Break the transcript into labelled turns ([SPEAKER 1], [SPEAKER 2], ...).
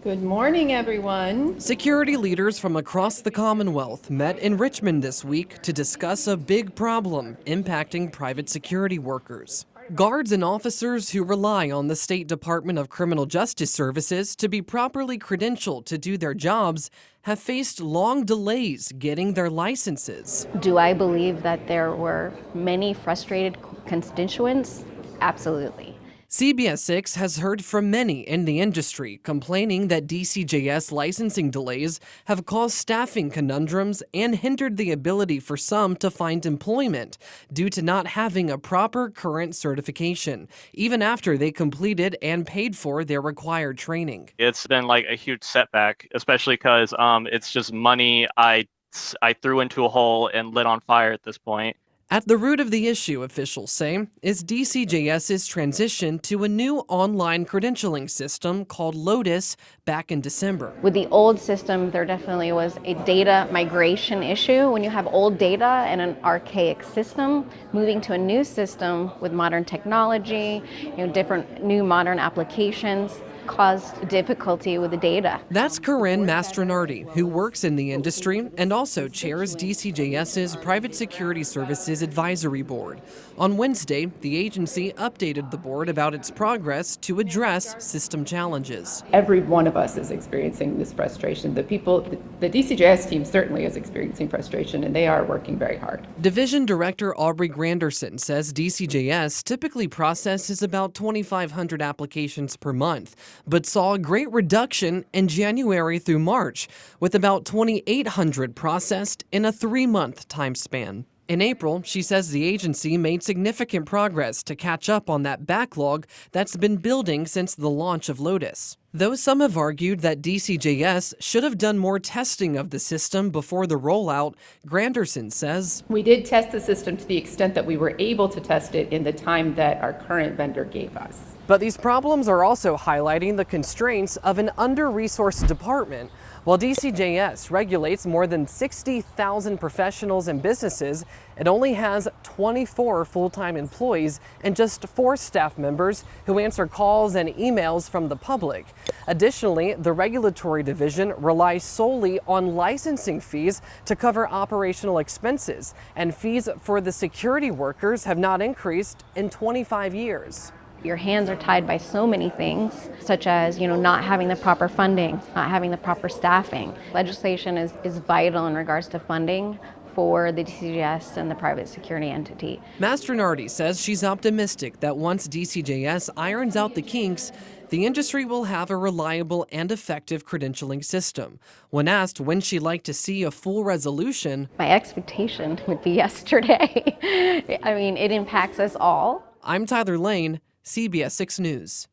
[SPEAKER 1] Good morning, everyone.
[SPEAKER 2] Security leaders from across the Commonwealth met in Richmond this week to discuss a big problem impacting private security workers. Guards and officers who rely on the State Department of Criminal Justice Services to be properly credentialed to do their jobs have faced long delays getting their licenses.
[SPEAKER 3] Do I believe that there were many frustrated constituents? Absolutely.
[SPEAKER 2] CBS 6 has heard from many in the industry complaining that DCJS licensing delays have caused staffing conundrums and hindered the ability for some to find employment due to not having a proper current certification, even after they completed and paid for their required training.
[SPEAKER 4] It's been like a huge setback, especially because it's just money I threw into a hole and lit on fire at this point.
[SPEAKER 2] At the root of the issue, officials say, is DCJS's transition to a new online credentialing system called Lotus back in December.
[SPEAKER 3] With the old system, there definitely was a data migration issue. When you have old data and an archaic system, moving to a new system with modern technology, different new modern applications, caused difficulty with the data.
[SPEAKER 2] That's Corinne Mastronardi, who works in the industry and also chairs DCJS's Private Security Services Advisory Board. On Wednesday, the agency updated the board about its progress to address system challenges.
[SPEAKER 1] Every one of us is experiencing this frustration. The DCJS team certainly is experiencing frustration, and they are working very hard.
[SPEAKER 2] Division Director Aubrey Granderson says DCJS typically processes about 2,500 applications per month, but saw a great reduction in January through March, with about 2,800 processed in a 3-month time span. In April, she says the agency made significant progress to catch up on that backlog that's been building since the launch of Lotus. Though some have argued that DCJS should have done more testing of the system before the rollout, Granderson says,
[SPEAKER 1] We did test the system to the extent that we were able to test it in the time that our current vendor gave us.
[SPEAKER 2] But these problems are also highlighting the constraints of an under-resourced department. While DCJS regulates more than 60,000 professionals and businesses, it only has 24 full-time employees and just 4 staff members who answer calls and emails from the public. Additionally, the regulatory division relies solely on licensing fees to cover operational expenses, and fees for the security workers have not increased in 25 years.
[SPEAKER 3] Your hands are tied by so many things, such as not having the proper funding, not having the proper staffing. Legislation is vital in regards to funding for the DCJS and the private security entity.
[SPEAKER 2] Mastronardi says she's optimistic that once DCJS irons out the kinks, the industry will have a reliable and effective credentialing system. When asked when she'd like to see a full resolution,
[SPEAKER 3] my expectation would be yesterday. I mean, it impacts us all.
[SPEAKER 2] I'm Tyler Lane, CBS 6 News.